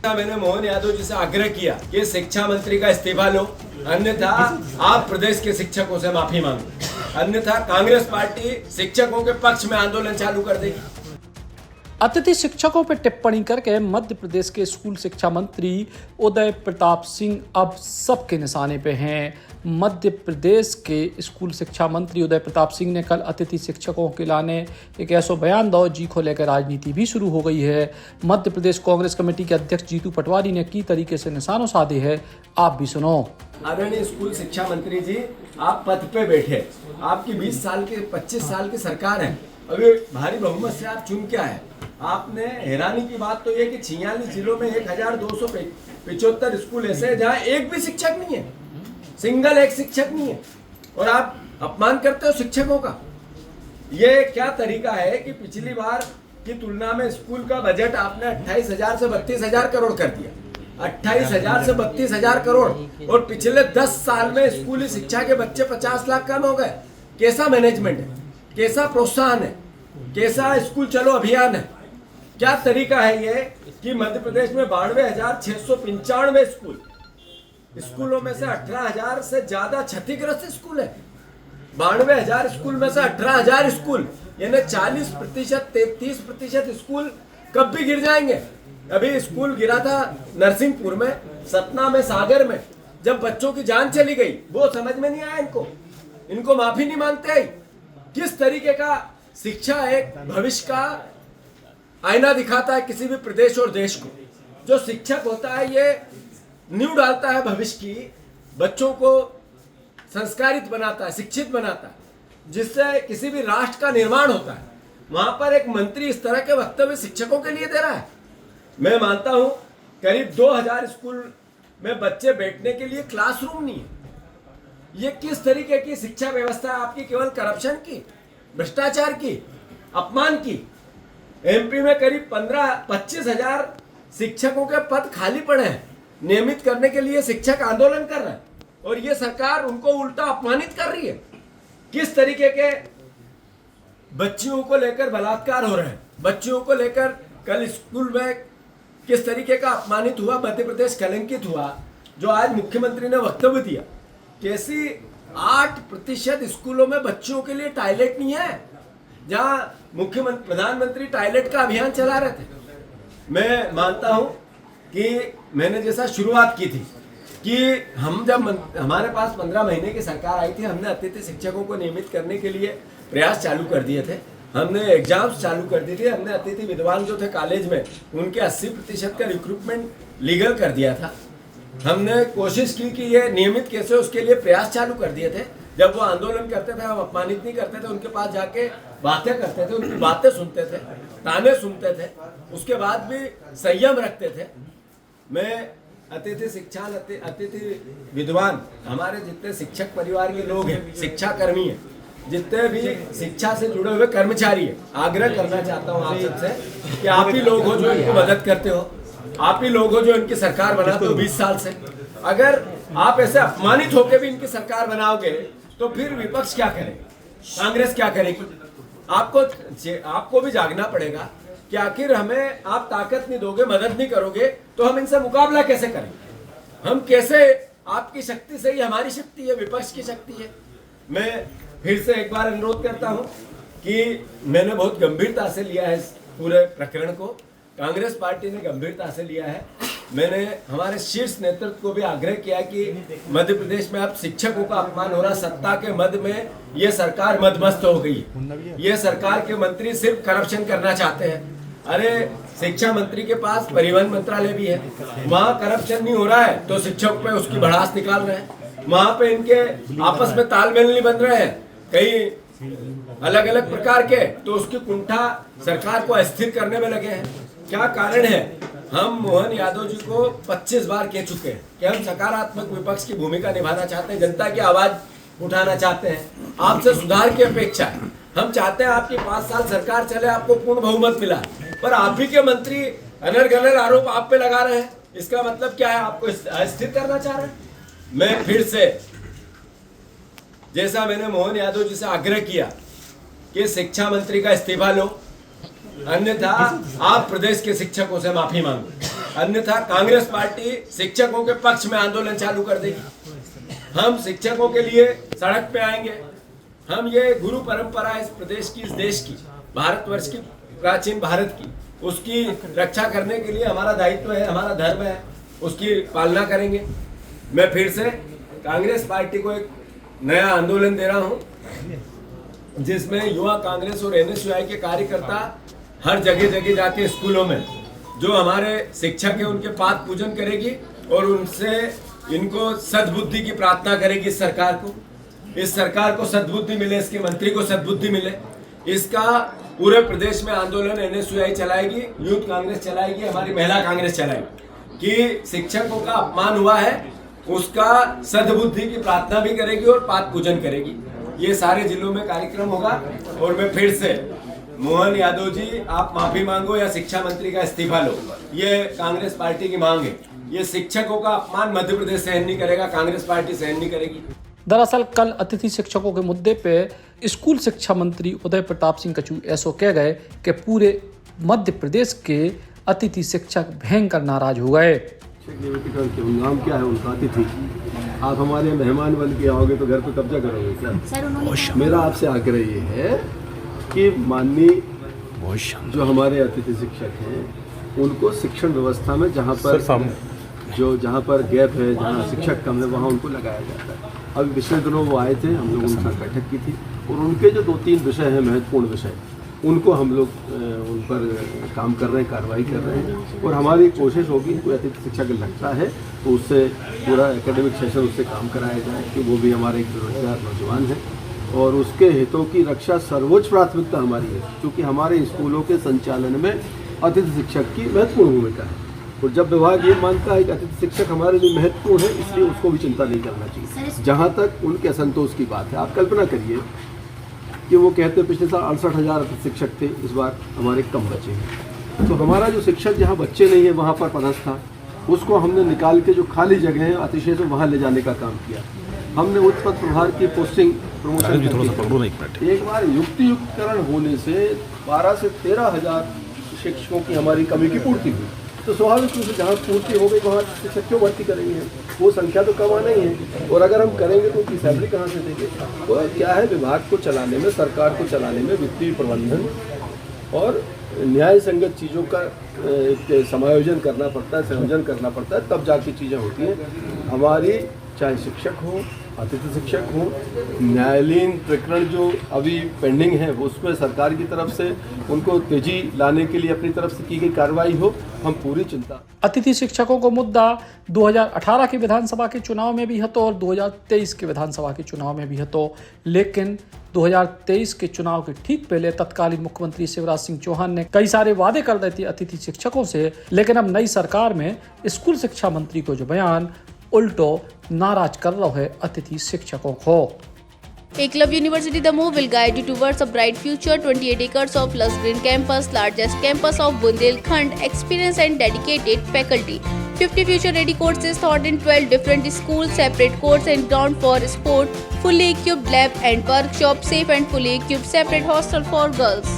मैंने मोहन यादव जी से आग्रह किया कि शिक्षा मंत्री का इस्तीफा लो, अन्यथा आप प्रदेश के शिक्षकों से माफी मांगो, अन्यथा कांग्रेस पार्टी शिक्षकों के पक्ष में आंदोलन चालू कर देगी। अतिथि शिक्षकों पर टिप्पणी करके मध्य प्रदेश के स्कूल शिक्षा मंत्री उदय प्रताप सिंह अब सबके निशाने पे हैं। मध्य प्रदेश के स्कूल शिक्षा मंत्री उदय प्रताप सिंह ने कल अतिथि शिक्षकों के लाने एक ऐसा बयान दो जी को लेकर राजनीति भी शुरू हो गई है। मध्य प्रदेश कांग्रेस कमेटी के अध्यक्ष जीतू पटवारी ने की तरीके से निशानों साधे है, आप भी सुनो। आदरणीय स्कूल शिक्षा मंत्री जी, आप पद पे बैठे, आपकी 20 साल के 25 साल की सरकार है, अभी भारी बहुमत से आप चुन के आए। आपने हैरानी की बात तो ये कि 46 जिलों में 1275 स्कूल ऐसे हैं जहाँ एक भी शिक्षक नहीं है, सिंगल एक शिक्षक नहीं है, और आप अपमान करते हो शिक्षकों का। ये क्या तरीका है कि पिछली बार की तुलना में स्कूल का बजट आपने 28,000 से 32,000 करोड़ कर दिया, 28,000 से 32,000 करोड़, और पिछले 10 साल में स्कूली शिक्षा के बच्चे 50 लाख कम हो गए। कैसा मैनेजमेंट है, कैसा प्रोत्साहन है, कैसा स्कूल चलो अभियान है, क्या तरीका है ये कि मध्य प्रदेश में 92,695 स्कूलों में से 18,000 से ज्यादा क्षतिग्रस्त स्कूल है। 92,000 स्कूल में से 18,000 स्कूल, यानी 40%, 33% स्कूल कब भी गिर जाएंगे। अभी स्कूल गिरा था नरसिंहपुर में, सतना में, सागर में, जब बच्चों की जान चली गई, वो समझ में नहीं आया इनको माफी नहीं मांगते। किस तरीके का शिक्षा एक भविष्य का आईना दिखाता है किसी भी प्रदेश और देश को। जो शिक्षक होता है ये नींव डालता है भविष्य की, बच्चों को संस्कारित बनाता है, शिक्षित बनाता है, जिससे किसी भी राष्ट्र का निर्माण होता है। वहां पर एक मंत्री इस तरह के वक्तव्य शिक्षकों के लिए दे रहा है। मैं मानता हूं करीब 2000 स्कूल में बच्चे बैठने के लिए क्लासरूम नहीं है। ये किस तरीके की शिक्षा व्यवस्था है आपकी? केवल करप्शन की, भ्रष्टाचार की, अपमान की। एमपी में करीब 25,000 शिक्षकों के पद खाली पड़े हैं, नियमित करने के लिए शिक्षक आंदोलन कर रहे हैं, और ये सरकार उनको उल्टा अपमानित कर रही है। किस तरीके के बच्चियों को लेकर बलात्कार हो रहे हैं, बच्चियों को लेकर कल स्कूल में किस तरीके का अपमानित हुआ, मध्य प्रदेश कलंकित हुआ। जो आज मुख्यमंत्री ने वक्तव्य दिया, कैसी 8% स्कूलों में बच्चों के लिए टॉयलेट नहीं है, जहां मुख्यमंत्री प्रधानमंत्री टॉयलेट का अभियान चला रहे थे। मैं मानता हूं कि मैंने जैसा शुरुआत की थी कि हम जब हमारे पास 15 महीने की सरकार आई थी, हमने अतिथि शिक्षकों को नियमित करने के लिए प्रयास चालू कर दिए थे, हमने एग्जाम्स चालू कर दी थी, हमने अतिथि विद्वान जो थे कॉलेज में उनके 80% का रिक्रूटमेंट लीगल कर दिया था। हमने कोशिश की कि ये नियमित कैसे, उसके लिए प्रयास चालू कर दिए थे। जब वो आंदोलन करते थे हम अपमानित नहीं करते थे, उनके पास जाके बातें करते थे, उनकी बातें सुनते थे, ताने सुनते थे, उसके बाद भी संयम रखते थे। मैं अतिथि शिक्षा, अतिथि विद्वान, हमारे जितने शिक्षक परिवार के लोग हैं, शिक्षा कर्मी हैं, जितने भी शिक्षा से जुड़े हुए कर्मचारी हैं, आग्रह करना चाहता हूँ आप सबसे कि आप ही लोग हो जो इनको मदद करते हो, आप ही लोग हो जो इनकी सरकार बनाते हो 20 साल से। अगर आप ऐसे अपमानित होकर भी इनकी सरकार बनाओगे तो फिर विपक्ष क्या करेगा, कांग्रेस क्या करेगी? आपको भी जागना पड़ेगा कि आखिर हमें आप ताकत नहीं दोगे, मदद नहीं करोगे तो हम इनसे मुकाबला कैसे करेंगे? हम कैसे, आपकी शक्ति से ही हमारी शक्ति है, विपक्ष की शक्ति है। मैं फिर से एक बार अनुरोध करता हूं कि मैंने बहुत गंभीरता से लिया है इस पूरे प्रकरण को, कांग्रेस पार्टी ने गंभीरता से लिया है। मैंने हमारे शीर्ष नेतृत्व को भी आग्रह किया कि मध्य प्रदेश में अब शिक्षकों का अपमान हो रहा, सत्ता के मद में ये सरकार मदमस्त हो गई है। ये सरकार के मंत्री सिर्फ करप्शन करना चाहते हैं। अरे शिक्षा मंत्री के पास परिवहन मंत्रालय भी है, वहाँ करप्शन नहीं हो रहा है तो शिक्षक पे उसकी भड़ास निकाल रहे हैं। वहाँ पे इनके आपस में तालमेल नहीं बन रहे हैं कई अलग अलग प्रकार के, तो उसकी कुंठा सरकार को अस्थिर करने में लगे हैं। क्या कारण है? हम मोहन यादव जी को 25 बार कह चुके हैं कि हम सकारात्मक विपक्ष की भूमिका निभाना चाहते हैं, जनता की आवाज उठाना चाहते हैं, आपसे सुधार की अपेक्षा है। हम चाहते हैं आपकी 5 साल सरकार चले, आपको पूर्ण बहुमत मिला, पर आप ही के मंत्री अनर्गल आरोप आप पे लगा रहे हैं। इसका मतलब क्या है? आपको अस्थिर करना चाह रहे हैं। मैं फिर से, जैसा मैंने मोहन यादव जी से आग्रह किया कि शिक्षा मंत्री का इस्तीफा लो, अन्यथा आप प्रदेश के शिक्षकों से माफी मांगो, अन्यथा कांग्रेस पार्टी शिक्षकों के पक्ष में आंदोलन चालू कर देगी। हम शिक्षकों के लिए सड़क पे आएंगे। हम ये गुरु परंपरा इस प्रदेश की, इस देश की, भारतवर्ष की, प्राचीन भारत की, उसकी रक्षा करने के लिए हमारा दायित्व है, हमारा धर्म है, उसकी पालना करेंगे। मैं फिर से कांग्रेस पार्टी को एक नया आंदोलन दे रहा हूं, जिसमें युवा कांग्रेस और NSUI के कार्यकर्ता हर जगह जगह जाके स्कूलों में जो हमारे शिक्षक है उनके पाद पूजन करेगी और उनसे इनको सद्बुद्धि की प्रार्थना करेगी। इस सरकार को सद्बुद्धि मिले, इसके मंत्री को सद्बुद्धि मिले। इसका पूरे प्रदेश में आंदोलन NSUI चलाएगी, यूथ कांग्रेस चलाएगी, हमारी महिला कांग्रेस चलाएगी कि शिक्षकों का अपमान हुआ है, उसका सद्बुद्धि की प्रार्थना भी करेगी और पाद पूजन करेगी। ये सारे जिलों में कार्यक्रम होगा। और मैं फिर से, मोहन यादव जी, आप माफी मांगो या शिक्षा मंत्री का इस्तीफा लो, ये कांग्रेस पार्टी की मांग है। ये शिक्षकों का अपमान मध्य प्रदेश सहन नहीं करेगा, कांग्रेस पार्टी सहन नहीं करेगी। दरअसल कल अतिथि शिक्षकों के मुद्दे पे स्कूल शिक्षा मंत्री उदय प्रताप सिंह कचू ऐसो कह गए कि पूरे मध्य प्रदेश के अतिथि शिक्षक भयंकर नाराज हो गए। नाम क्या है उनका? अतिथि। आप हमारे मेहमान बन के आओगे तो घर पे कब्जा करोगे क्या? मेरा आपसे आग्रह ये है कि माननीय जो हमारे अतिथि शिक्षक हैं उनको शिक्षण व्यवस्था में जहाँ पर गैप है, जहाँ शिक्षक कम है, वहाँ उनको लगाया जाता है। अभी पिछले दिनों वो आए थे, हम लोग उनके साथ बैठक की थी और उनके जो 2-3 विषय हैं, महत्वपूर्ण विषय, उनको हम लोग उन पर काम कर रहे हैं, कार्रवाई कर रहे हैं। और हमारी कोशिश होगी, कोई अतिथि शिक्षक लगता है तो उससे पूरा एकेडमिक सेशन उससे काम कराया जाए कि वो भी हमारे एक बेरोजगार नौजवान है और उसके हितों की रक्षा सर्वोच्च प्राथमिकता हमारी है, क्योंकि हमारे स्कूलों के संचालन में अतिथि शिक्षक की महत्वपूर्ण भूमिका है। और जब विभाग ये मानता है कि अतिथि शिक्षक हमारे लिए महत्वपूर्ण है, इसलिए उसको भी चिंता नहीं करना चाहिए। जहाँ तक उनके असंतोष की बात है, आप कल्पना करिए कि वो कहते पिछले साल 68,000 अतिथि शिक्षक थे, इस बार हमारे कम बचे हैं। तो हमारा जो शिक्षक जहाँ बच्चे नहीं है वहाँ पर पदस्थ था, उसको हमने निकाल के जो खाली जगह है अतिशय से वहाँ ले जाने का काम किया। हमने उच्च पद प्रभार की पोस्टिंग प्रमोशन एक बार युक्तियुक्तकरण होने से 12 से 13,000 शिक्षकों की हमारी कमी की पूर्ति हुई। तो स्वाभाविक रूप से जहाँ पूर्ति हो गई वहाँ शिक्षक क्यों भर्ती करेंगे? वो संख्या तो कम आना ही है, और अगर हम करेंगे तो उनकी सैलरी कहाँ से देंगे? तो क्या है, विभाग को चलाने में, सरकार को चलाने में वित्तीय प्रबंधन और न्याय संगत चीज़ों का समायोजन करना पड़ता है, संयोजन करना पड़ता है, तब जाके चीज़ें होती हैं। हमारी चाहे शिक्षक हो, अतिथि शिक्षक हो, न्यायालयीन प्रकरण जो अभी पेंडिंग है उसमें सरकार की तरफ से उनको तेजी लाने के लिए अपनी तरफ से की गई कार्रवाई हो, हम पूरी चिंता। अतिथि शिक्षकों को मुद्दा 2018 के विधानसभा के चुनाव में भी हतो और 2023 के विधानसभा के चुनाव में भी हतो, लेकिन 2023 के चुनाव के ठीक पहले तत्कालीन मुख्यमंत्री शिवराज सिंह चौहान ने कई सारे वादे कर दिए थे अतिथि शिक्षकों से, लेकिन अब नई सरकार में स्कूल शिक्षा मंत्री को जो बयान उल्टो नाराज कर रहा है अतिथि शिक्षकों को। Eklavya University The Move will guide you towards a bright future. 28 acres of lush green campus, largest campus of Bundelkhand, experienced and dedicated faculty. 50 future-ready courses taught in 12 different schools, separate courts and ground for sport, fully equipped lab and workshop, safe and fully equipped separate hostel for girls.